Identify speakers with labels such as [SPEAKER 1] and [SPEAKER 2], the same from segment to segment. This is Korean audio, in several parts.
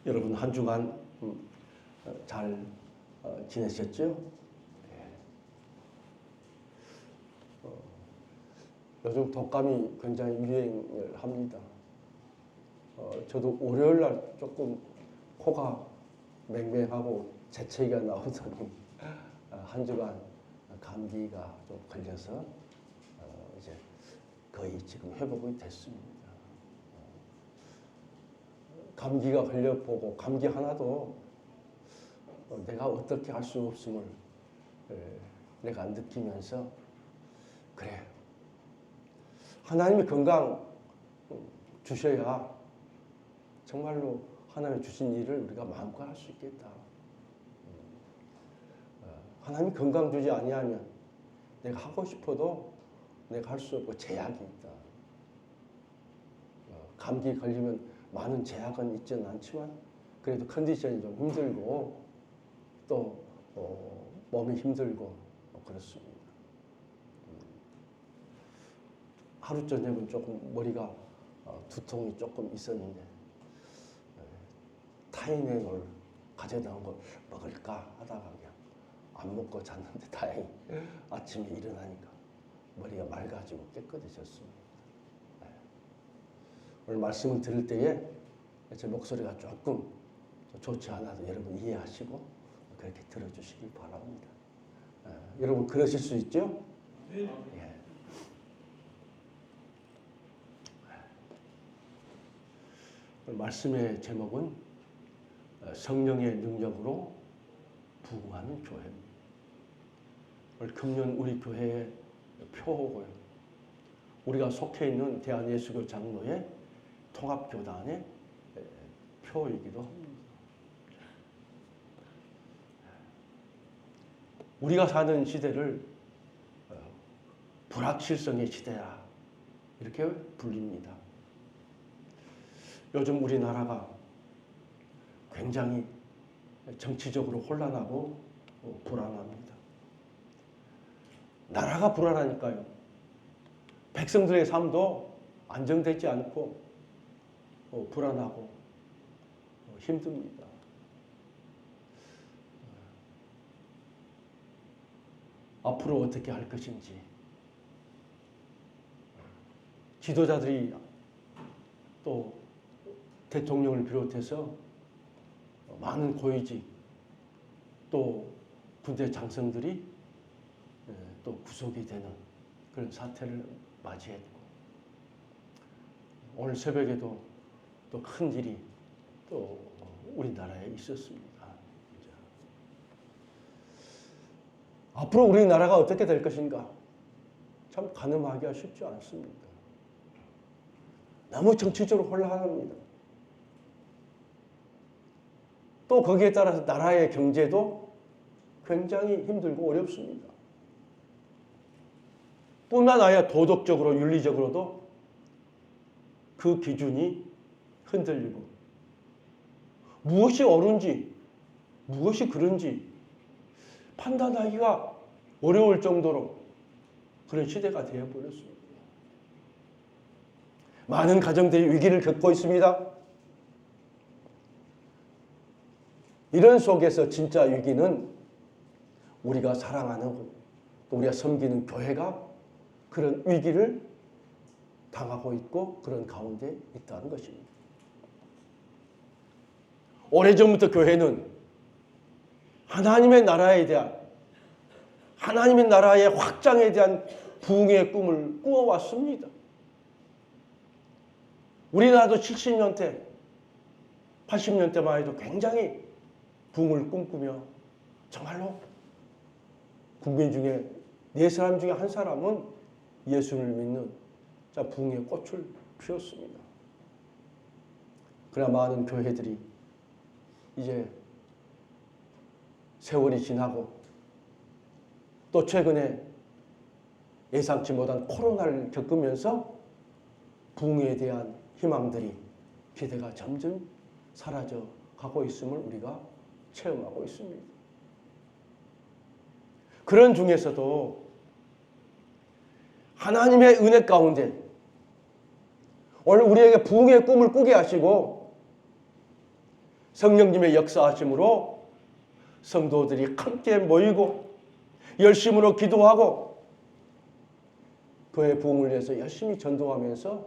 [SPEAKER 1] 여러분 한 주간 잘 지내셨죠? 네. 요즘 독감이 굉장히 유행을 합니다. 저도 월요일 날 조금 코가 맹맹하고 재채기가 나오더니 한 주간 감기가 좀 걸려서 이제 거의 지금 회복이 됐습니다. 감기가 걸려보고 감기 하나도 내가 어떻게 할 수 없음을 내가 느끼면서 그래, 하나님이 건강 주셔야 정말로 하나님이 주신 일을 우리가 마음껏 할 수 있겠다. 하나님이 건강 주지 아니하면 내가 하고 싶어도 내가 할 수 없고 제약이 있다. 감기 걸리면 많은 제약은 있지는 않지만 그래도 컨디션이 좀 힘들고 또 몸이 힘들고 그렇습니다. 하루 저녁은 조금 머리가 두통이 조금 있었는데 타이레놀 가져다 온 걸 먹을까 하다가 그냥 안 먹고 잤는데 다행히 아침에 일어나니까 머리가 맑아지고 깨끗해졌습니다. 오늘 말씀을 들을 때에 제 목소리가 조금 좋지 않아도 여러분 이해하시고 그렇게 들어주시기 바랍니다. 여러분 그러실 수 있죠? 네. 예. 말씀의 제목은 성령의 능력으로 부흥하는 교회입니다. 오늘 금년 우리 교회의 표고요. 우리가 속해 있는 대한예수교 장로의 통합교단의 표이기도 합니다. 우리가 사는 시대를 불확실성의 시대야 이렇게 불립니다. 요즘 우리나라가 굉장히 정치적으로 혼란하고 불안합니다. 나라가 불안하니까요. 백성들의 삶도 안정되지 않고 불안하고 힘듭니다. 앞으로 어떻게 할 것인지 지도자들이 또 대통령을 비롯해서 많은 고위직 또 군대 장성들이 또 구속이 되는 그런 사태를 맞이했고 오늘 새벽에도 또 큰 일이 또 우리나라에 있었습니다. 앞으로 우리나라가 어떻게 될 것인가 참 가늠하기가 쉽지 않습니다. 너무 정치적으로 혼란합니다. 또 거기에 따라서 나라의 경제도 굉장히 힘들고 어렵습니다. 뿐만 아니라 도덕적으로 윤리적으로도 그 기준이 흔들리고 무엇이 옳은지 무엇이 그른지 판단하기가 어려울 정도로 그런 시대가 되어버렸습니다. 많은 가정들이 위기를 겪고 있습니다. 이런 속에서 진짜 위기는 우리가 사랑하는 또 우리가 섬기는 교회가 그런 위기를 당하고 있고 그런 가운데 있다는 것입니다. 오래전부터 교회는 하나님의 나라에 대한 하나님의 나라의 확장에 대한 부흥의 꿈을 꾸어왔습니다. 우리나라도 70년대, 80년대만 해도 굉장히 부흥을 꿈꾸며 정말로 국민 중에 4사람 중에 1사람은 예수를 믿는 부흥의 꽃을 피웠습니다. 그러나 많은 교회들이 이제 세월이 지나고 또 최근에 예상치 못한 코로나를 겪으면서 부흥에 대한 희망들이 기대가 점점 사라져 가고 있음을 우리가 체험하고 있습니다. 그런 중에서도 하나님의 은혜 가운데 오늘 우리에게 부흥의 꿈을 꾸게 하시고 성령님의 역사하심으로 성도들이 함께 모이고 열심으로 기도하고 교회 부흥을 위해서 열심히 전도하면서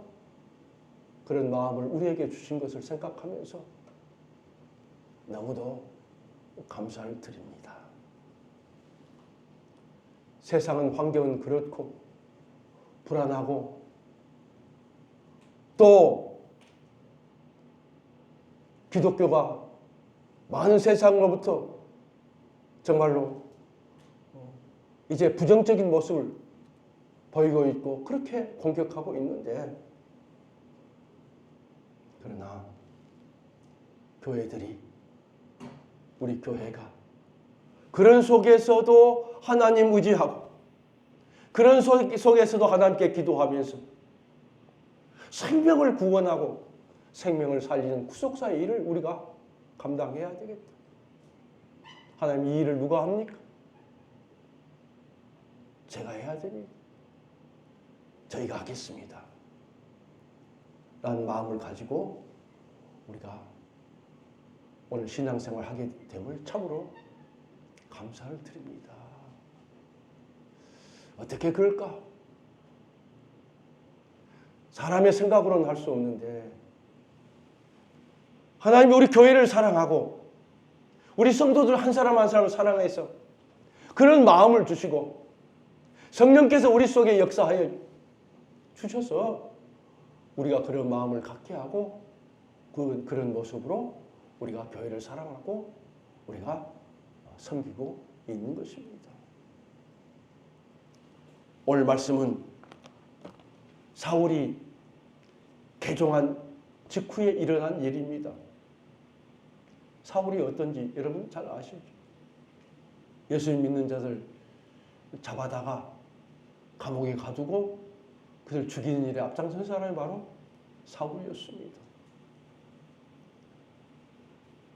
[SPEAKER 1] 그런 마음을 우리에게 주신 것을 생각하면서 너무도 감사를 드립니다. 세상은 환경은 그렇고 불안하고 또 기독교가 많은 세상으로부터 정말로 이제 부정적인 모습을 보이고 있고 그렇게 공격하고 있는데, 그러나 교회들이, 우리 교회가 그런 속에서도 하나님 의지하고 그런 속에서도 하나님께 기도하면서 생명을 구원하고 생명을 살리는 구속사의 일을 우리가 감당해야 되겠다. 하나님, 이 일을 누가 합니까? 제가 해야 됩니다. 저희가 하겠습니다. 라는 마음을 가지고 우리가 오늘 신앙생활 하게 됨을 참으로 감사를 드립니다. 어떻게 그럴까? 사람의 생각으로는 할 수 없는데 하나님이 우리 교회를 사랑하고 우리 성도들 한 사람 한 사람을 사랑해서 그런 마음을 주시고 성령께서 우리 속에 역사하여 주셔서 우리가 그런 마음을 갖게 하고 그런 모습으로 우리가 교회를 사랑하고 우리가 섬기고 있는 것입니다. 오늘 말씀은 사울이 개종한 직후에 일어난 일입니다. 사울이 어떤지 여러분 잘 아시죠? 예수님 믿는 자들 잡아다가 감옥에 가두고 그들 죽이는 일에 앞장선 사람이 바로 사울이었습니다.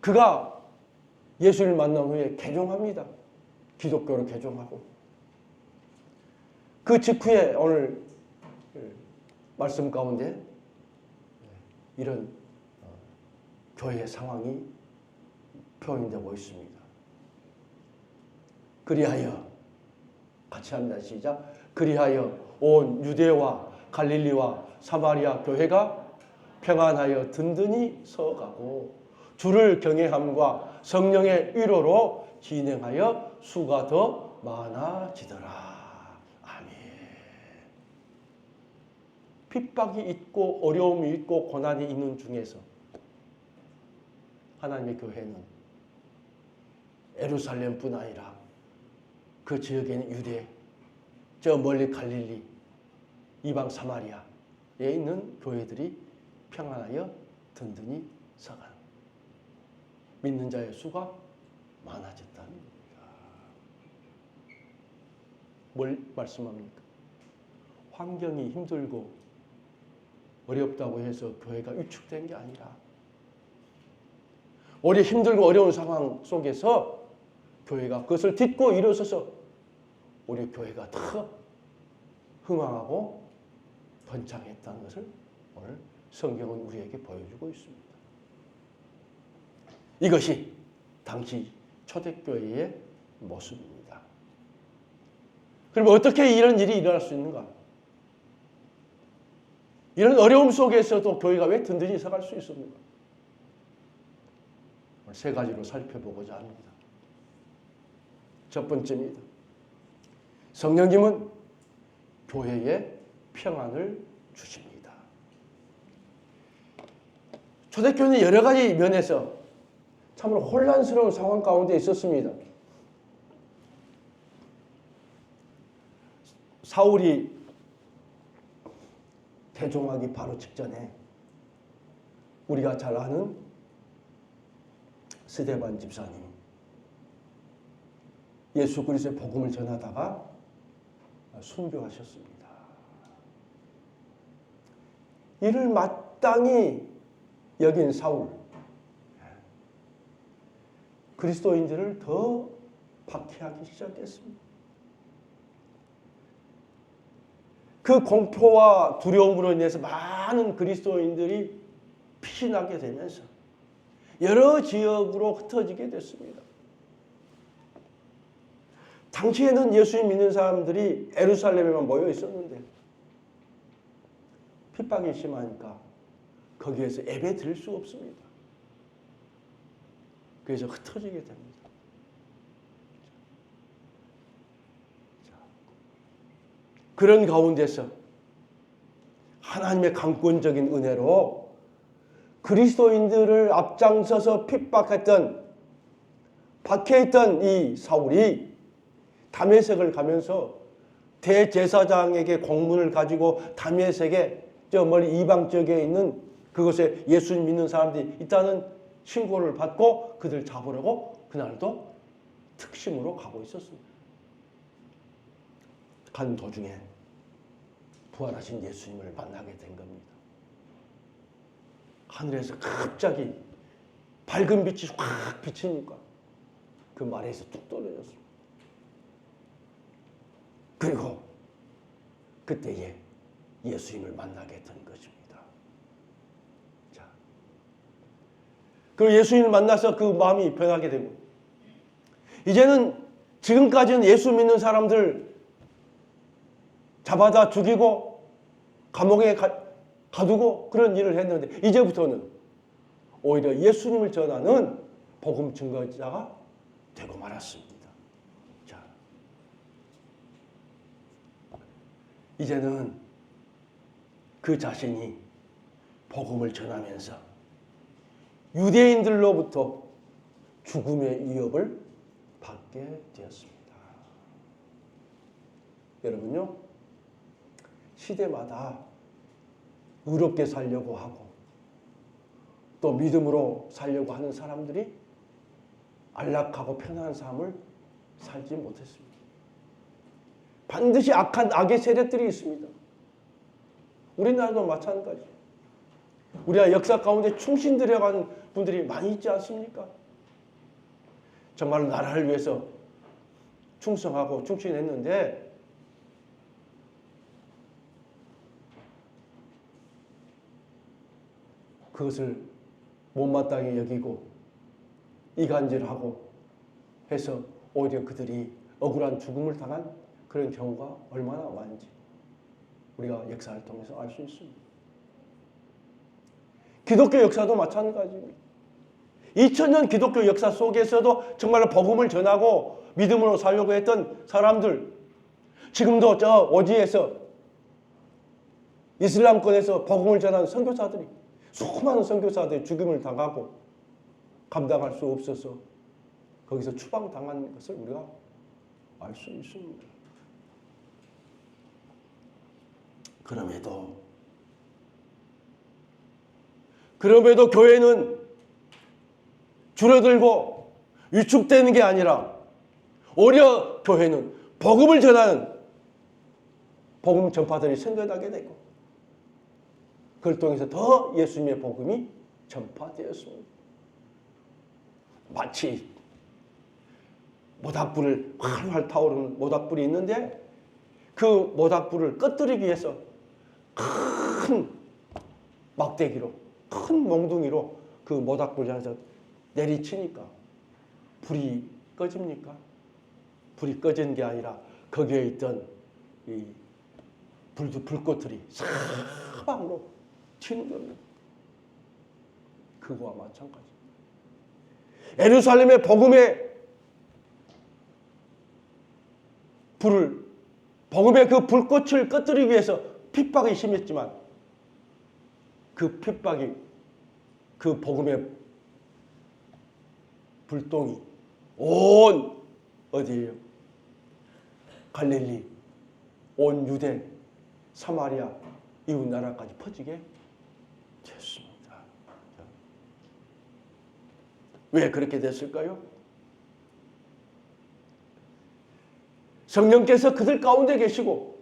[SPEAKER 1] 그가 예수를 만난 후에 개종합니다. 기독교로 개종하고 그 직후에 오늘 말씀 가운데 이런 교회의 상황이 표현되고 있습니다. 그리하여, 같이 합니다. 시작. 그리하여 온 유대와 갈릴리와 사마리아 교회가 평안하여 든든히 서가고 주를 경외함과 성령의 위로로 진행하여 수가 더 많아지더라. 아멘. 핍박이 있고 어려움이 있고 고난이 있는 중에서 하나님의 교회는 예루살렘뿐 아니라 그 지역에는 유대, 저 멀리 갈릴리, 이방 사마리아에 있는 교회들이 평안하여 든든히 서가는, 믿는 자의 수가 많아졌다는 겁니다. 뭘 말씀합니까? 환경이 힘들고 어렵다고 해서 교회가 위축된 게 아니라 우리 힘들고 어려운 상황 속에서 교회가 그것을 딛고 일어서서 우리 교회가 더 흥황하고 번창했다는 것을 오늘 성경은 우리에게 보여주고 있습니다. 이것이 당시 초대교회의 모습입니다. 그럼 어떻게 이런 일이 일어날 수 있는가? 이런 어려움 속에서도 교회가 왜 든든히 서갈 수 있습니까? 세 가지로 살펴보고자 합니다. 첫 번째입니다. 성령님은 교회에 평안을 주십니다. 초대교회는 여러 가지 면에서 참으로 혼란스러운 상황 가운데 있었습니다. 사울이 개종하기 바로 직전에 우리가 잘 아는 스데반 집사님, 예수 그리스도의 복음을 전하다가 순교하셨습니다. 이를 마땅히 여긴 사울, 그리스도인들을 더 박해하기 시작했습니다. 그 공포와 두려움으로 인해서 많은 그리스도인들이 피신하게 되면서 여러 지역으로 흩어지게 됐습니다. 당시에는 예수님 믿는 사람들이 예루살렘에만 모여 있었는데 핍박이 심하니까 거기에서 예배 드릴 수 없습니다. 그래서 흩어지게 됩니다. 그런 가운데서 하나님의 강권적인 은혜로 그리스도인들을 앞장서서 핍박했던, 박해했던 이 사울이 다메섹을 가면서 대제사장에게 공문을 가지고 다메섹에 저 멀리 이방 지역에 있는 그곳에 예수님 믿는 사람들이 있다는 신고를 받고 그들 잡으려고 그날도 특심으로 가고 있었습니다. 가는 도중에 부활하신 예수님을 만나게 된 겁니다. 하늘에서 갑자기 밝은 빛이 확 비치니까 그 말에서 뚝 떨어졌습니다. 그리고 그때에 예수님을 만나게 된 것입니다. 자, 그리고 예수님을 만나서 그 마음이 변하게 되고, 이제는 지금까지는 예수 믿는 사람들 잡아다 죽이고 감옥에 가두고 그런 일을 했는데, 이제부터는 오히려 예수님을 전하는 복음 증거자가 되고 말았습니다. 자, 이제는 그 자신이 복음을 전하면서 유대인들로부터 죽음의 위협을 받게 되었습니다. 여러분요, 시대마다 의롭게 살려고 하고 또 믿음으로 살려고 하는 사람들이 안락하고 편안한 삶을 살지 못했습니다. 반드시 악한 악의 세력들이 있습니다. 우리나라도 마찬가지. 우리가 역사 가운데 충신들여간 분들이 많이 있지 않습니까? 정말 나라를 위해서 충성하고 충신했는데 그것을 못마땅히 여기고 이간질하고 해서 오히려 그들이 억울한 죽음을 당한 그런 경우가 얼마나 많은지 우리가 역사를 통해서 알 수 있습니다. 기독교 역사도 마찬가지입니다. 2000년 기독교 역사 속에서도 정말로 복음을 전하고 믿음으로 살려고 했던 사람들, 지금도 저 오지에서 이슬람권에서 복음을 전하는 선교사들이, 수많은 선교사들이 죽임을 당하고 감당할 수 없어서 거기서 추방당한 것을 우리가 알 수 있습니다. 그럼에도 교회는 줄어들고 위축되는 게 아니라 오히려 교회는 복음을 전하는 복음 전파들이 생겨나게 되고 그걸 통해서 더 예수님의 복음이 전파되었습니다. 마치 모닥불을 활활 타오르는 모닥불이 있는데 그 모닥불을 꺼뜨리기 위해서 큰 막대기로, 큰 몽둥이로 그 모닥불을 향해서 내리치니까 불이 꺼집니까? 불이 꺼진 게 아니라 거기에 있던 이 불꽃들이 사방으로 튀는 겁니다. 그거와 마찬가지. 예루살렘의 복음의 복음의 그 불꽃을 꺼뜨리기 위해서 핍박이 심했지만 그 핍박이 그 복음의 불똥이 온 어디예요? 갈릴리, 온 유대, 사마리아, 이웃 나라까지 퍼지게 됐습니다. 왜 그렇게 됐을까요? 성령께서 그들 가운데 계시고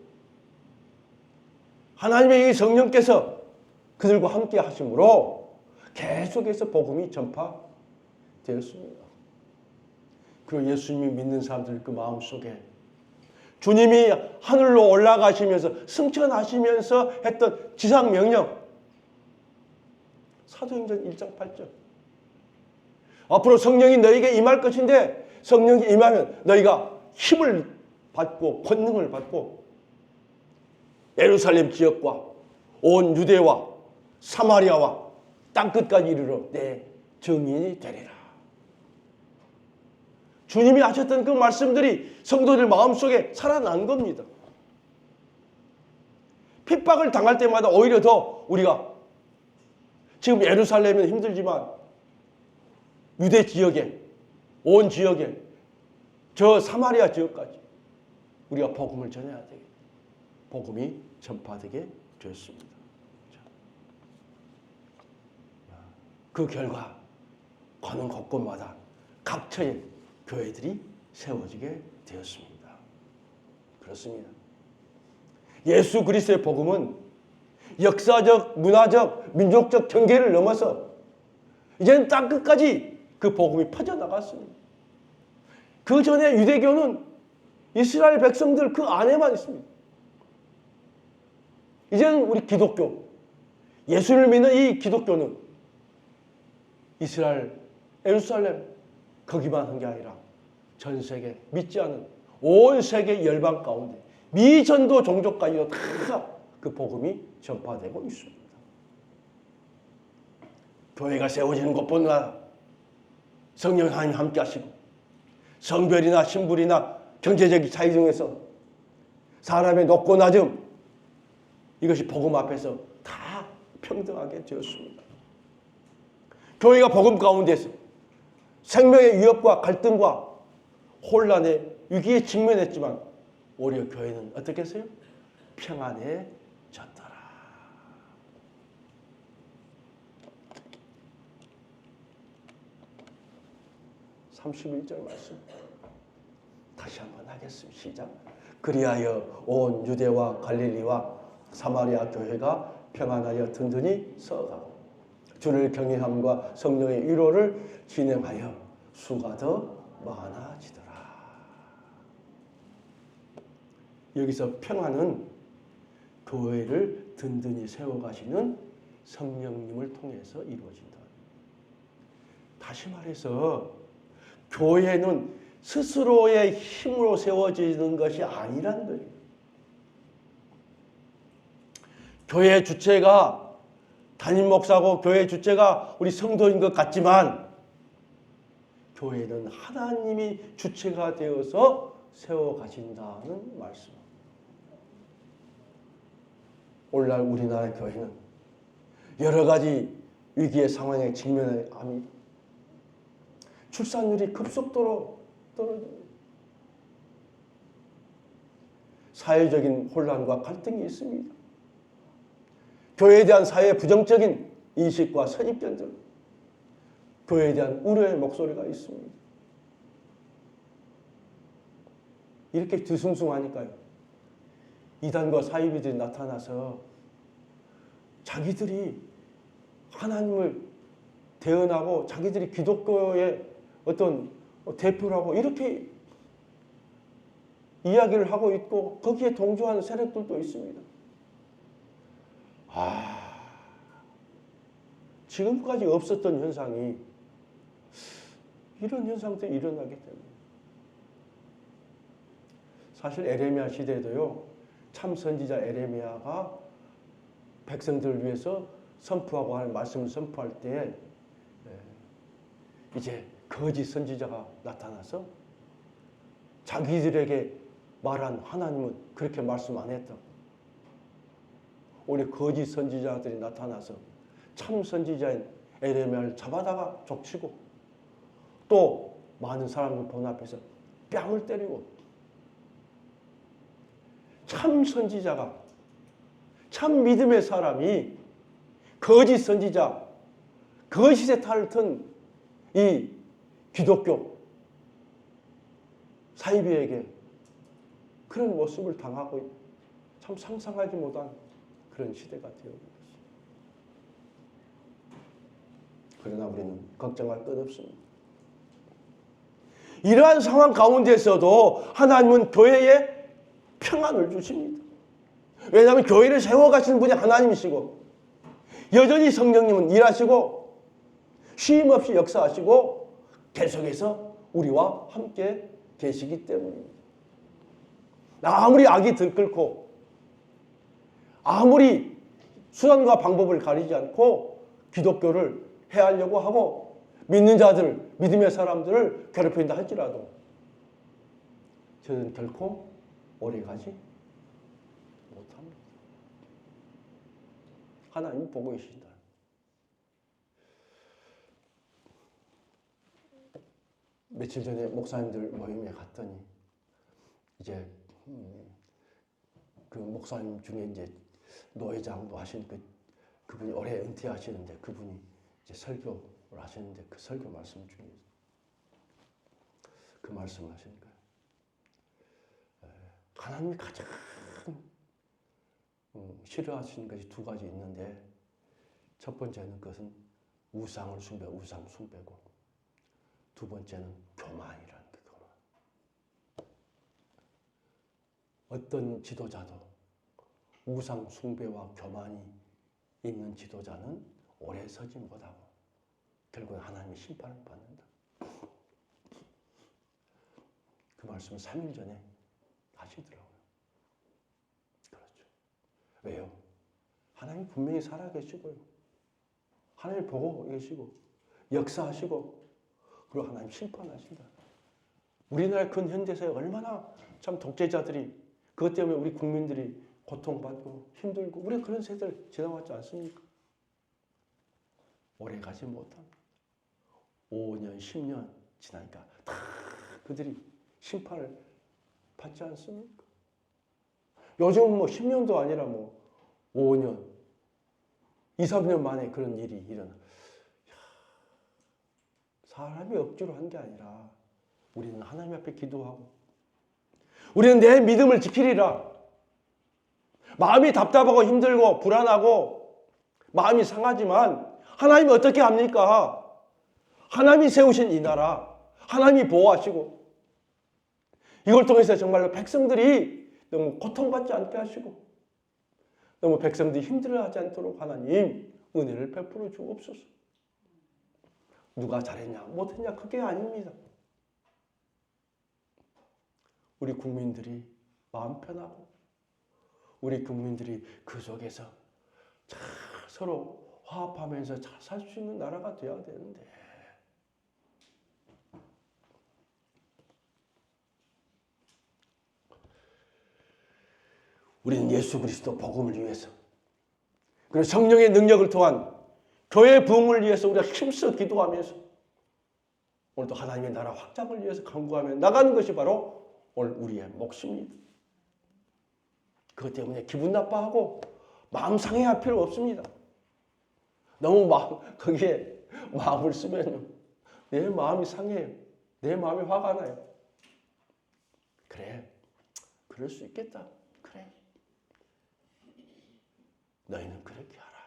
[SPEAKER 1] 하나님의 이 성령께서 그들과 함께 하심으로 계속해서 복음이 전파되었습니다. 그리고 예수님이 믿는 사람들 그 마음속에 주님이 하늘로 올라가시면서 승천하시면서 했던 지상 명령, 사도행전 1장 8절, 앞으로 성령이 너에게 임할 것인데 성령이 임하면 너희가 힘을 받고 권능을 받고 예루살렘 지역과 온 유대와 사마리아와 땅끝까지 이르러 내 증인이 되리라. 주님이 하셨던 그 말씀들이 성도들 마음속에 살아난 겁니다. 핍박을 당할 때마다 오히려 더 우리가 지금 예루살렘은 힘들지만 유대 지역에 온 지역에 저 사마리아 지역까지 우리가 복음을 전해야 되겠다. 복음이 전파되게 되었습니다. 그 결과 가는 곳곳마다 각처에 교회들이 세워지게 되었습니다. 그렇습니다. 예수 그리스도의 복음은 역사적, 문화적, 민족적 경계를 넘어서 이제는 땅끝까지 그 복음이 퍼져나갔습니다. 그 전에 유대교는 이스라엘 백성들 그 안에만 있습니다. 이제는 우리 기독교, 예수를 믿는 이 기독교는 이스라엘, 예루살렘 거기만 한 게 아니라 전 세계 믿지 않는 온 세계 열방 가운데 미전도 종족까지도 다 그 복음이 전파되고 있습니다. 교회가 세워지는 곳보다 성령 하나님 함께 하시고 성별이나 신분이나 경제적 차이 중에서 사람의 높고 낮음 이것이 복음 앞에서 다 평등하게 되었습니다. 교회가 복음 가운데서 생명의 위협과 갈등과 혼란의 위기에 직면했지만 오히려 교회는 어떻게 했어요? 평안에 졌더라. (31절) 말씀 다시 한번 하겠습니다. 시작. 그리하여 온 유대와 갈릴리와 사마리아 교회가 평안하여 든든히 서가고 주를 경외함과 성령의 위로를 진행하여 수가 더 많아지더라. 여기서 평안은 교회를 든든히 세워가시는 성령님을 통해서 이루어진다. 다시 말해서 교회는 스스로의 힘으로 세워지는 것이 아니라는 거예요. 교회 주체가 담임 목사고 교회 주체가 우리 성도인 것 같지만 교회는 하나님이 주체가 되어서 세워가신다는 말씀. 오늘날 우리나라 교회는 여러 가지 위기의 상황에 직면해 합니다. 출산율이 급속도로 떨어집니다. 사회적인 혼란과 갈등이 있습니다. 교회에 대한 사회의 부정적인 인식과 선입견들, 교회에 대한 우려의 목소리가 있습니다. 이렇게 뒤숭숭하니까요. 이단과 사이비들이 나타나서 자기들이 하나님을 대언하고 자기들이 기독교의 어떤 대표라고 이렇게 이야기를 하고 있고 거기에 동조하는 세력들도 있습니다. 지금까지 없었던 현상이 이런 현상들이 일어나기 때문에 사실 에레미야 시대에도요. 참 선지자 에레미야가 백성들을 위해서 선포하고 하는 말씀을 선포할 때 이제 거짓 선지자가 나타나서 자기들에게 말한 하나님은 그렇게 말씀 안 했다고. 오히려 거짓 선지자들이 나타나서 참 선지자인 에레미야를 잡아다가 족치고 또 많은 사람들 본 앞에서 뺨을 때리고 참 선지자가 참 믿음의 사람이 거짓 선지자 거짓의 탈을 튼 이 기독교 사이비에게 그런 모습을 당하고 참 상상하지 못한 그런 시대가 되어버렸습니다. 그러나 우리는 걱정할 것 없습니다. 이러한 상황 가운데서도 하나님은 교회에 평안을 주십니다. 왜냐하면 교회를 세워가시는 분이 하나님이시고 여전히 성령님은 일하시고 쉼 없이 역사하시고 계속해서 우리와 함께 계시기 때문입니다. 아무리 악이 들끓고 아무리 수단과 방법을 가리지 않고 기독교를 해하려고 하고 믿는 자들, 믿음의 사람들을 괴롭힌다 할지라도 저는 결코 오래가지 못합니다. 하나님이 보고 계신다. 며칠 전에 목사님들 모임에 갔더니 이제 그 목사님 중에 이제 노회장도 하신 그분이 올해 은퇴하시는데 그분이 이제 설교를 하시는데 그 설교 말씀 중에 그 말씀을 하시는 거예요. 하나님이 가장 싫어하시는 것이 두 가지 있는데 첫 번째는 그것은 우상을 숭배, 우상 숭배고 두 번째는 교만이라는 그 교만. 어떤 지도자도 우상 숭배와 교만이 있는 지도자는 오래 서지 못하고 결국 하나님의 심판을 받는다. 그 말씀을 3일 전에 하시더라고요. 그렇죠. 왜요? 하나님 분명히 살아계시고요. 하나님 보고 계시고 역사하시고 그리고 하나님 심판하신다. 우리나라 근현대사에 얼마나 참 독재자들이 그것 때문에 우리 국민들이 고통받고 힘들고 우리가 그런 세대를 지나왔지 않습니까? 오래 가지 못합니다. 5년, 10년 지나니까 다 그들이 심판을 받지 않습니까? 요즘은 뭐 10년도 아니라 뭐 5년, 2, 3년 만에 그런 일이 일어나. 사람이 억지로 한 게 아니라 우리는 하나님 앞에 기도하고 우리는 내 믿음을 지키리라. 마음이 답답하고 힘들고 불안하고 마음이 상하지만 하나님이 어떻게 합니까? 하나님이 세우신 이 나라 하나님이 보호하시고 이걸 통해서 정말로 백성들이 너무 고통받지 않게 하시고 너무 백성들이 힘들어하지 않도록 하나님 은혜를 베풀어 주옵소서. 누가 잘했냐 못했냐 그게 아닙니다. 우리 국민들이 마음 편하고 우리 국민들이 그 속에서 잘 서로 화합하면서 잘 살 수 있는 나라가 되어야 되는데 우리는 예수 그리스도 복음을 위해서 그리고 성령의 능력을 통한 교회 부흥을 위해서 우리가 힘써 기도하면서 오늘도 하나님의 나라 확장을 위해서 간구하며 나가는 것이 바로 오늘 우리의 몫입니다. 그것 때문에 기분 나빠하고 마음 상해할 필요 없습니다. 너무 거기에 마음을 쓰면요. 내 마음이 상해요. 내 마음이 화가 나요. 그래. 그럴 수 있겠다. 그래. 너희는 그렇게 하라.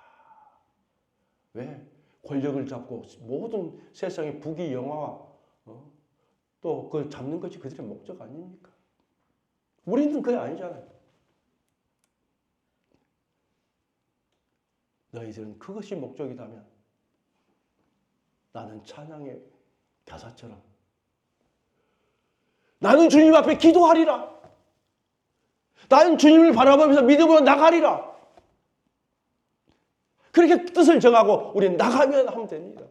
[SPEAKER 1] 왜? 권력을 잡고 모든 세상의 부귀 영화와 또 그걸 잡는 것이 그들의 목적 아닙니까? 우리는 그게 아니잖아요. 너희들은 그것이 목적이라면 나는 찬양의 가사처럼 나는 주님 앞에 기도하리라. 나는 주님을 바라보면서 믿음으로 나가리라. 그렇게 뜻을 정하고 우리는 나가면 하면 됩니다.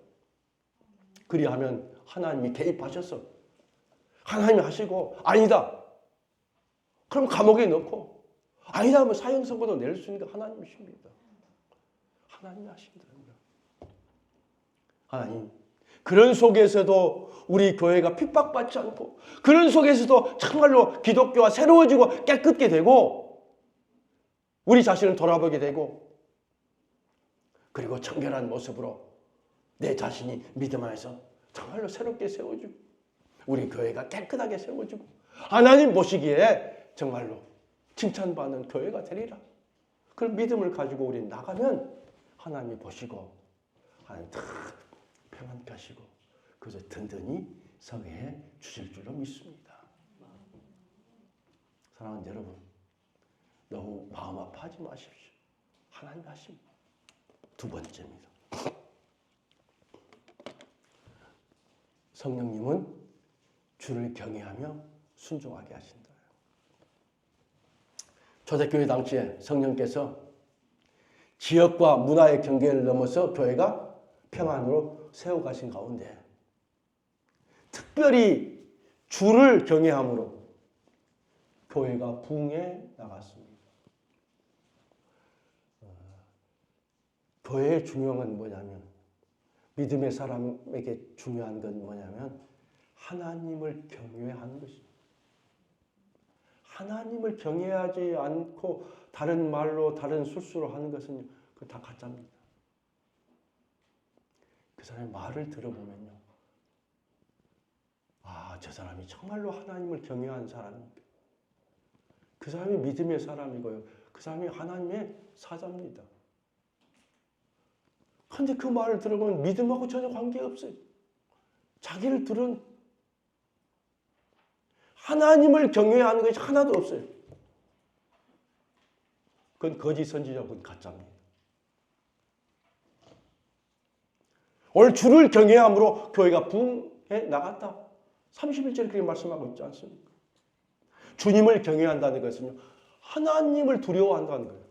[SPEAKER 1] 그리하면 하나님이 개입하셔서 하나님이 하시고 아니다. 그럼 감옥에 넣고 아니다 하면 사형 선고도 낼 수 있는 게 하나님이십니다. 하나님이 하십니다. 하나님 그런 속에서도 우리 교회가 핍박받지 않고 그런 속에서도 정말로 기독교가 새로워지고 깨끗게 되고 우리 자신을 돌아보게 되고 그리고 청결한 모습으로 내 자신이 믿음 안에서 정말로 새롭게 세워지고 우리 교회가 깨끗하게 세워지고 하나님 보시기에 정말로 칭찬받는 교회가 되리라. 그 믿음을 가지고 우리 나가면 하나님이 보시고 하나님 다 평안케 하시고 그래서 든든히 서게 주실 줄로 믿습니다. 사랑하는 여러분 너무 마음 아파하지 마십시오. 하나님 하십니다. 두 번째입니다. 성령님은 주를 경외하며 순종하게 하신다. 초대교회 당시에 성령께서 지역과 문화의 경계를 넘어서 교회가 평안으로 세워가신 가운데 특별히 주를 경외함으로 교회가 부흥해 나갔습니다. 교회의 중요한 건 뭐냐면, 믿음의 사람에게 중요한 건 뭐냐면 하나님을 경외하는 것입니다. 하나님을 경외하지 않고 다른 말로 다른 술수로 하는 것은 그거 다 가짜입니다. 그 사람의 말을 들어보면요, 아, 저 사람이 정말로 하나님을 경외하는 사람입니다. 그 사람이 믿음의 사람이고요, 그 사람이 하나님의 사자입니다. 그런데 그 말을 들어보면 믿음하고 전혀 관계없어요. 자기를 들은 하나님을 경외하는 것이 하나도 없어요. 그건 거짓 선지자, 그건 가짜입니다. 오늘 주를 경외함으로 교회가 부흥해 나갔다. 31절에 그렇게 말씀하고 있지 않습니까? 주님을 경외한다는 것은요, 하나님을 두려워한다는 거예요.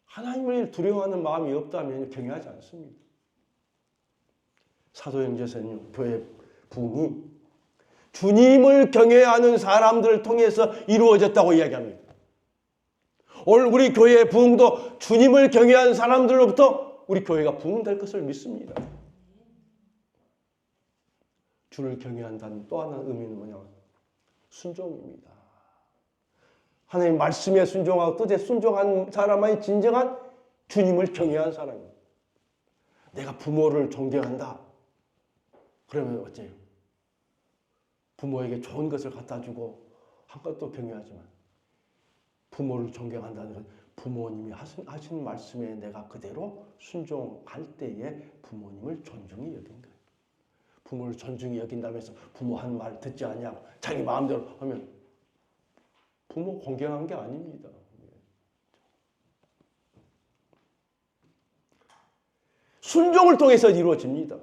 [SPEAKER 1] 하나님을 두려워하는 마음이 없다면 경외하지 않습니다. 사도행전에서는요, 교회 부흥이 주님을 경외하는 사람들을 통해서 이루어졌다고 이야기합니다. 오늘 우리 교회의 부흥도 주님을 경외하는 사람들로부터 우리 교회가 부흥될 것을 믿습니다. 주를 경외한다는 또 하나의 의미는 뭐냐면 순종입니다. 하나님 말씀에 순종하고 뜻에 순종한 사람만이 진정한 주님을 경외한 사람입니다. 내가 부모를 존경한다. 그러면 어째요? 부모에게 좋은 것을 갖다 주고 한 것도 경외하지만, 부모를 존경한다는 건 부모님이 하신 말씀에 내가 그대로 순종할 때에 부모님을 존중히 여긴 거예요. 부모를 존중히 여긴다면서 부모 한 말 듣지 않냐고 자기 마음대로 하면 부모 공경한 게 아닙니다. 순종을 통해서 이루어집니다.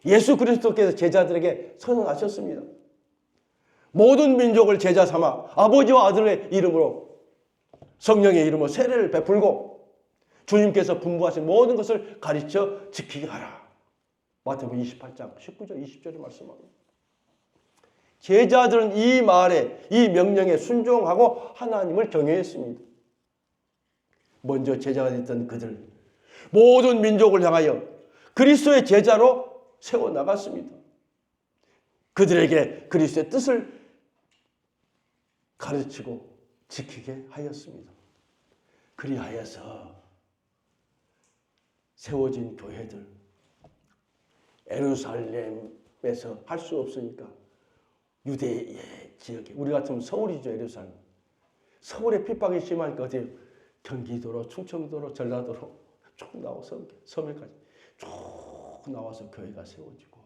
[SPEAKER 1] 예수 그리스도께서 제자들에게 선언하셨습니다. 모든 민족을 제자 삼아 아버지와 아들의 이름으로, 성령의 이름으로 세례를 베풀고 주님께서 분부하신 모든 것을 가르쳐 지키게 하라. 마태복음 28장 19절 20절에 말씀합니다. 제자들은 이 말에, 이 명령에 순종하고 하나님을 경외했습니다. 먼저 제자가 됐던 그들, 모든 민족을 향하여 그리스도의 제자로 세워나갔습니다. 그들에게 그리스도의 뜻을 가르치고 지키게 하였습니다. 그리하여서 세워진 교회들, 예루살렘에서 할 수 없으니까 유대의 지역에, 우리 같으면 서울이죠, 예루살렘. 서울에 핍박이 심하니까 어디 경기도로, 충청도로, 전라도로 쭉 나와서 섬에까지 쭉 나와서 교회가 세워지고,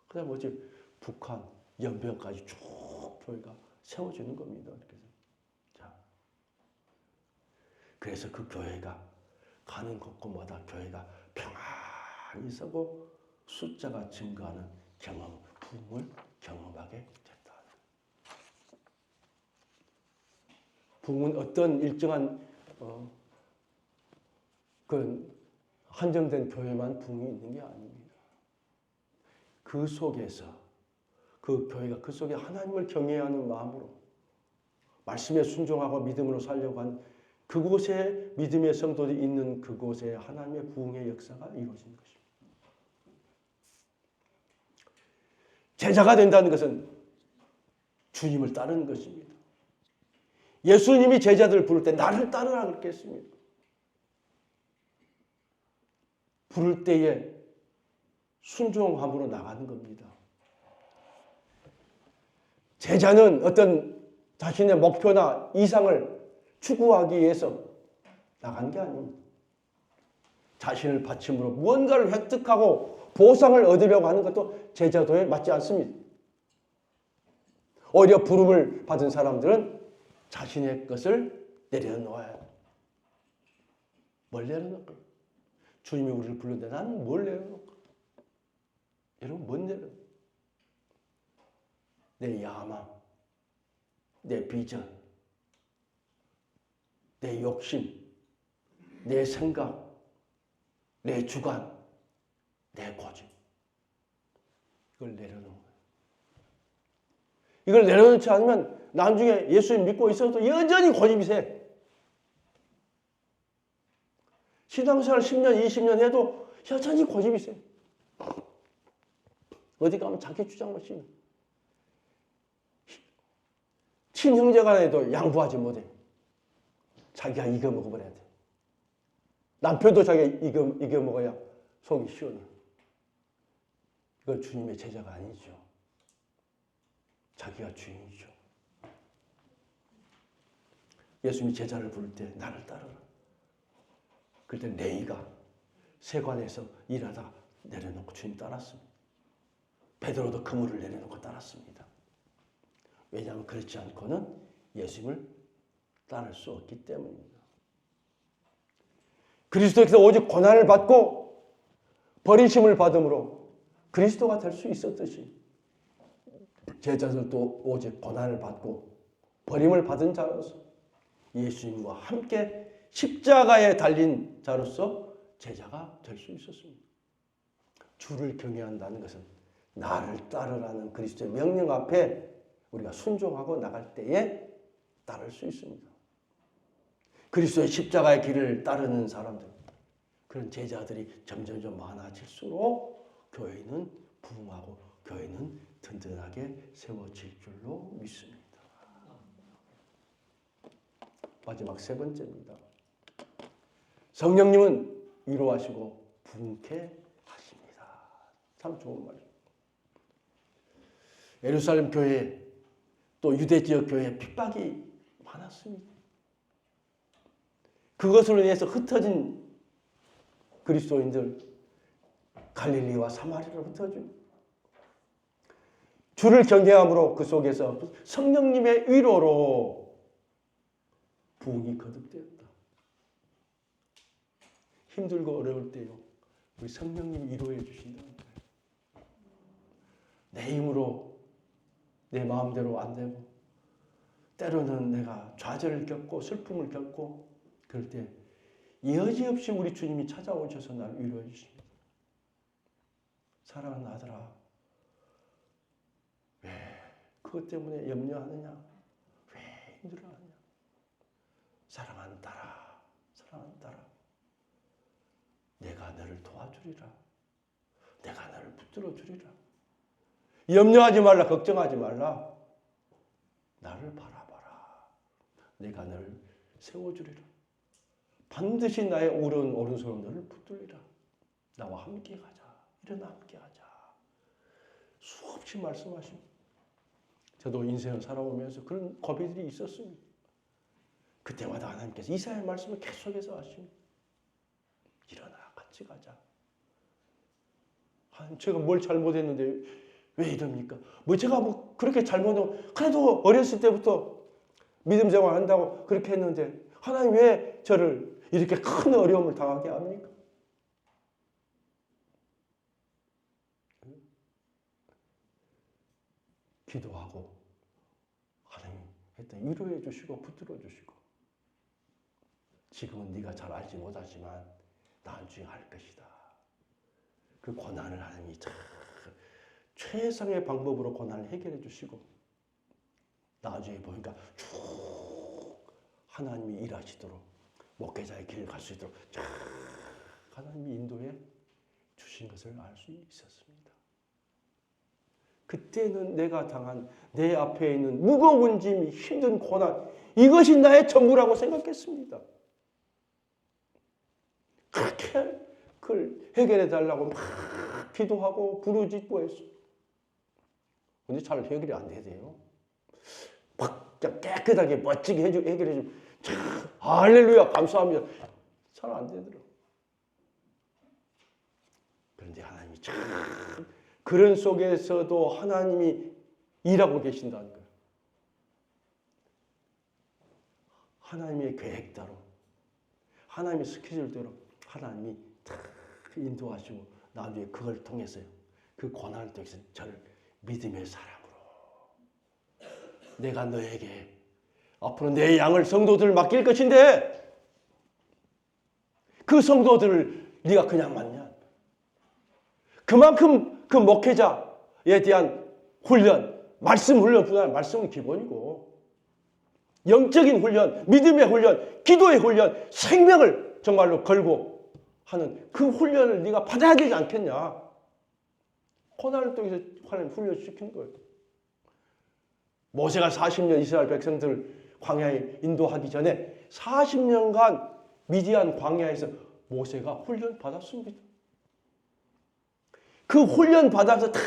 [SPEAKER 1] 그 다음에 어째 북한, 연변까지 쭉 교회가 세워지는 겁니다. 자, 그래서 그 교회가 가는 곳곳마다 교회가 평안히 서고 숫자가 증가하는 부흥을 경험하게 됐다. 부흥은 어떤 일정한 그 한정된 교회만 부흥이 있는 게 아닙니다. 그 속에서, 그 교회가 그 속에 하나님을 경외하는 마음으로 말씀에 순종하고 믿음으로 살려고 한 그곳에 믿음의 성도들이 있는 그곳에 하나님의 부흥의 역사가 이루어진 것입니다. 제자가 된다는 것은 주님을 따르는 것입니다. 예수님이 제자들을 부를 때 나를 따르라 그렇게 했습니다. 부를 때에 순종함으로 나가는 겁니다. 제자는 어떤 자신의 목표나 이상을 추구하기 위해서 나간 게 아닙니다. 자신을 바침으로 무언가를 획득하고 보상을 얻으려고 하는 것도 제자도에 맞지 않습니다. 오히려 부름을 받은 사람들은 자신의 것을 내려놓아요. 뭘 내려놓을까요? 주님이 우리를 부르는데 나는 뭘 내려놓을까? 여러분, 못 내려놓을까? 내 야망, 내 비전, 내 욕심, 내 생각, 내 주관, 내 고집. 이걸 내려놓은 거예요. 이걸 내려놓지 않으면 나중에 예수님 믿고 있어도 여전히 고집이 세. 신앙생활 10년, 20년 해도 여전히 고집이 세. 어디 가면 자기 주장만 씌워. 친형제 간에도 양보하지 못해. 자기가 이겨 먹어버려야 돼. 남편도 자기가 이겨 먹어야 속이 시원해. 이건 주님의 제자가 아니죠. 자기가 주인이죠. 예수님이 제자를 부를 때 나를 따르라. 그때 레이가 세관에서 일하다 내려놓고 주님 따랐습니다. 베드로도 그물을 내려놓고 따랐습니다. 왜냐하면 그렇지 않고는 예수님을 따를 수 없기 때문입니다. 그리스도께서 오직 고난을 받고 버리심을 받음으로 그리스도가 될 수 있었듯이 제자들도 오직 고난을 받고 버림을 받은 자로서 예수님과 함께 십자가에 달린 자로서 제자가 될 수 있었습니다. 주를 경외한다는 것은 나를 따르라는 그리스도의 명령 앞에 우리가 순종하고 나갈 때에 따를 수 있습니다. 그리스도의 십자가의 길을 따르는 사람들, 그런 제자들이 점점 많아질수록 교회는 부흥하고 교회는 든든하게 세워질 줄로 믿습니다. 마지막 세 번째입니다. 성령님은 위로하시고 부흥케 하십니다. 참 좋은 말이에요. 예루살렘 교회 또 유대 지역 교회에 핍박이 많았습니다. 그것으로 인해서 흩어진 그리스도인들 갈릴리와 사마리아로 흩어지고 주를 경외함으로 그 속에서 성령님의 위로로 부흥이 거듭되었다. 힘들고 어려울 때요, 우리 성령님이 위로해 주신다는 거예요. 내 힘으로 내 마음대로 안 되고 때로는 내가 좌절을 겪고 슬픔을 겪고 그럴 때 여지없이 우리 주님이 찾아오셔서 나를 위로해 주십니다. 사랑하는 아들아, 왜 그것 때문에 염려하느냐? 왜 힘들어하느냐? 사랑하는 딸아, 사랑하는 딸아, 내가 너를 도와주리라. 내가 너를 붙들어 주리라. 염려하지 말라, 걱정하지 말라. 나를 바라봐라. 내가 너를 세워주리라. 반드시 나의 오른손으로 너를 붙들리라. 나와 함께 가자. 일어나 함께 하자. 수없이 말씀하십니다. 저도 인생을 살아오면서 그런 고비들이 있었습니다. 그때마다 하나님께서 이사야의 말씀을 계속해서 하십니다. 일어나 같이 가자. 하나님, 제가 뭘 잘못했는데 왜 이럽니까? 제가 그렇게 잘못하고 그래도 어렸을 때부터 믿음 생활 한다고 그렇게 했는데 하나님 왜 저를 이렇게 큰 어려움을 당하게 합니까? 기도하고 하나님 했더니 위로해 주시고 붙들어 주시고 지금은 네가 잘 알지 못하지만 나중에 할 것이다. 그 고난을 하나님이 최상의 방법으로 고난을 해결해 주시고 나중에 보니까 쭉 하나님이 일하시도록 목회자의 길을 갈 수 있도록 쫙 하나님이 인도해 주신 것을 알 수 있었습니다. 그때는 내가 당한 내 앞에 있는 무거운 짐, 힘든 고난 이것이 나의 전부라고 생각했습니다. 그렇게 그걸 해결해 달라고 막 기도하고 부르짖고 했어요. 근데 잘 해결이 안 되대요. 막 깨끗하게 멋지게 해결해 주고 할렐루야 감사합니다. 잘 안 되더라고요. 그런데 하나님이 참 그런 속에서도 하나님이 일하고 계신다는 거예요. 하나님의 계획대로 하나님의 스케줄대로 하나님이 다 인도하시고 나중에 그걸 통해서요. 그 고난을 통해서 저를 믿음의 사람으로 내가 너에게 앞으로 내 양을 성도들을 맡길 것인데 그 성도들을 네가 그냥 맡냐? 그만큼 그 목회자에 대한 훈련, 말씀 훈련보다는 말씀은 기본이고 영적인 훈련, 믿음의 훈련, 기도의 훈련, 생명을 정말로 걸고 하는 그 훈련을 네가 받아야 되지 않겠냐? 고난을 통해서 하나님 훈련시킨 거예요. 모세가 40년 이스라엘 백성들 광야에 인도하기 전에 40년간 미디안 광야에서 모세가 훈련 받았습니다. 그 훈련 받아서 다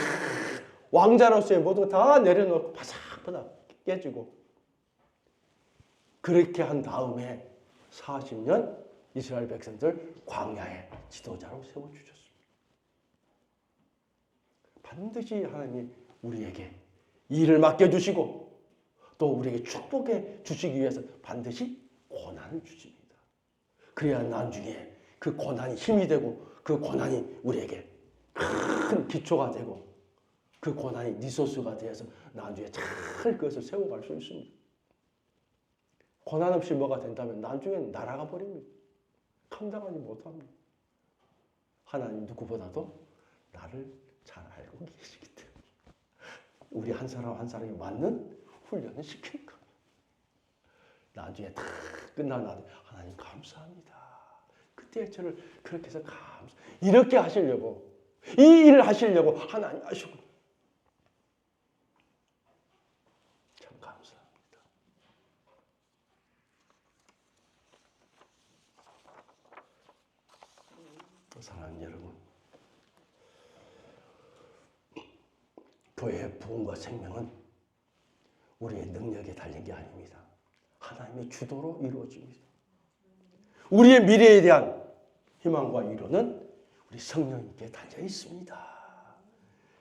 [SPEAKER 1] 왕자로서의 모든 거 다 내려놓고 바삭바삭 깨지고 그렇게 한 다음에 40년 이스라엘 백성들 광야의 지도자로 세워주셨습니다. 반드시 하나님이 우리에게 일을 맡겨주시고 또 우리에게 축복해 주시기 위해서 반드시 고난을 주십니다. 그래야 나중에 그 고난이 힘이 되고 그 고난이 우리에게 큰 기초가 되고 그 고난이 리소스가 되어서 나중에 잘 그것을 세워갈 수 있습니다. 고난 없이 뭐가 된다면 나중에는 날아가 버립니다. 감당하지 못합니다. 하나님 누구보다도 나를 잘 알고 계시기 때문에 우리 한 사람 한 사람이 맞는 훈련을 시킬 거예요. 나중에 다 끝나면 하나님 감사합니다. 그때 저를 그렇게 해서 이렇게 하시려고 이 일을 하시려고 하나님 하시고 참 감사합니다. 사랑하는 여러분, 교회의 부흥과 생명은 우리의 능력에 달린 게 아닙니다. 하나님의 주도로 이루어집니다. 우리의 미래에 대한 희망과 위로는 우리 성령님께 달려 있습니다.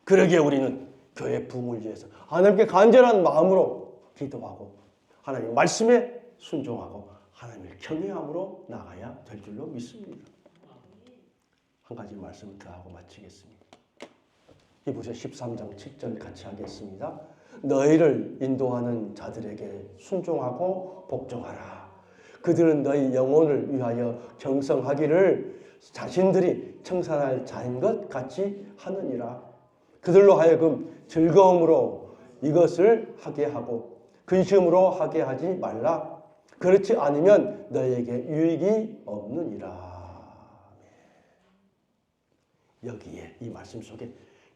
[SPEAKER 1] 그러기에 우리는 교회 부흥을 위해서 하나님께 간절한 마음으로 기도하고 하나님 말씀에 순종하고 하나님을 경외함으로 나가야 될 줄로 믿습니다. 한 가지 말씀을 더 하고 마치겠습니다. 히브리서 13장 7절 같이 하겠습니다. 너희를 인도하는 자들에게 순종하고 복종하라. 그들은 너희 영혼을 위하여 경성하기를 자신들이 청산할 자인 것 같이 하느니라. 그들로 하여금 즐거움으로 이것을 하게 하고 근심으로 하게 하지 말라. 그렇지 않으면 너희에게 유익이 없느니라. 여기에 이 말씀 속에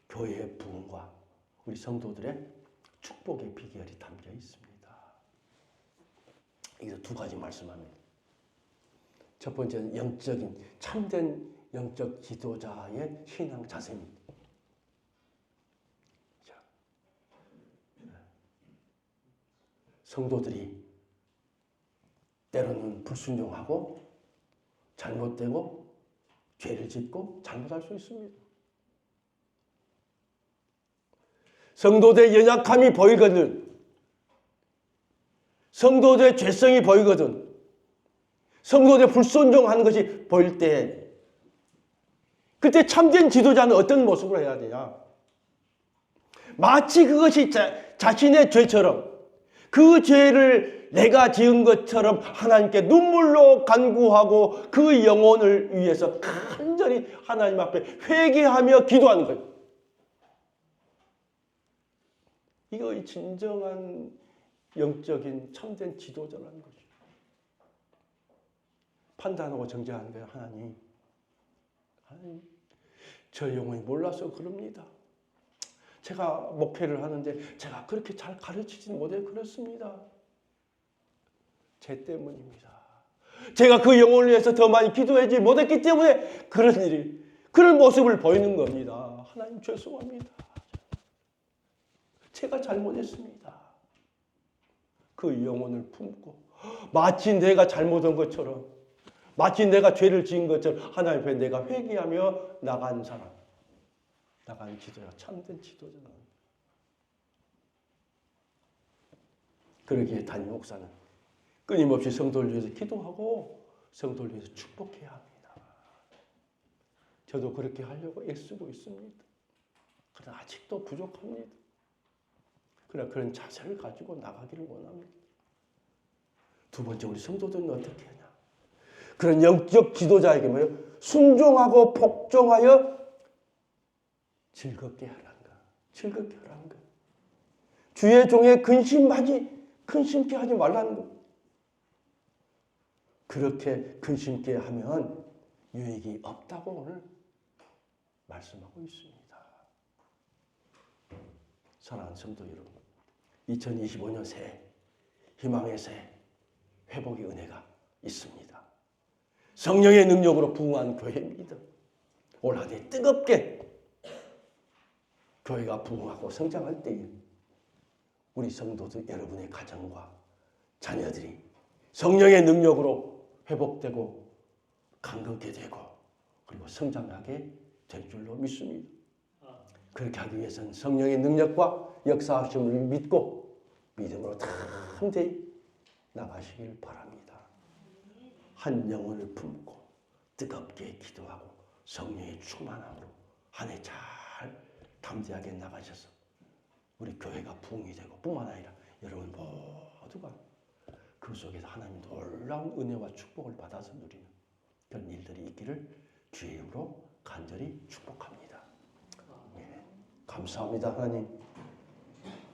[SPEAKER 1] 교회의 부흥과 우리 성도들의 축복의 비결이 담겨 있습니다. 여기서 두 가지 말씀합니다. 첫 번째는 영적인 참된 영적 지도자의 신앙 자세입니다. 자, 성도들이 때로는 불순종하고 잘못되고 죄를 짓고 잘못할 수 있습니다. 성도들의 연약함이 보이거든. 성도들의 죄성이 보이거든. 성도들의 불순종하는 것이 보일 때 그때 참된 지도자는 어떤 모습으로 해야 되냐? 마치 그것이 자신의 죄처럼 그 죄를 내가 지은 것처럼 하나님께 눈물로 간구하고 그 영혼을 위해서 간절히 하나님 앞에 회개하며 기도하는 거예요. 이거 진정한 영적인 참된 지도자라는 거죠. 판단하고 정죄하는 거예요. 하나님, 저 영혼이 몰라서 그럽니다. 제가 목회를 하는데 제가 그렇게 잘 가르치지는 못해 그렇습니다. 제 때문입니다. 제가 그 영혼을 위해서 더 많이 기도하지 못했기 때문에 그런 모습을 보이는 겁니다. 하나님 죄송합니다. 제가 잘못했습니다. 그 영혼을 품고 마치 내가 잘못한 것처럼 마치 내가 죄를 지은 것처럼 하나님 앞에 내가 회개하며 나간 사람, 나간 지도자, 참된 지도자는. 그러기에 담임 목사는 끊임없이 성도를 위해서 기도하고 성도를 위해서 축복해야 합니다. 저도 그렇게 하려고 애쓰고 있습니다. 그러나 아직도 부족합니다. 그러나 그런 자세를 가지고 나가기를 원합니다. 두 번째, 우리 성도들은 어떻게 하냐? 그런 영적 지도자에게 뭐예요? 순종하고 복종하여 즐겁게 하란가. 즐겁게 하란가. 주의 종에 근심케 하지 말라는 것. 그렇게 근심케 하면 유익이 없다고 오늘 말씀하고 있습니다. 사랑하는 성도 여러분, 2025년 새해, 희망의 새해, 회복의 은혜가 있습니다. 성령의 능력으로 부흥한 교회입니다. 올 한 해 뜨겁게 교회가 부흥하고 성장할 때에 우리 성도들 여러분의 가정과 자녀들이 성령의 능력으로 회복되고 강건케 되고 그리고 성장하게 될 줄로 믿습니다. 그렇게 하기 위해서는 성령의 능력과 역사하심을 믿고 믿음으로 담대히 나가시길 바랍니다. 한 영혼을 품고 뜨겁게 기도하고 성령의 충만함으로 한 해 잘 담대하게 나가셔서 우리 교회가 부흥이 되고 뿐만 아니라 여러분 모두가 그 속에서 하나님 놀라운 은혜와 축복을 받아서 누리는 그런 일들이 있기를 주의 이름으로 간절히 축복합니다. 예, 감사합니다 하나님.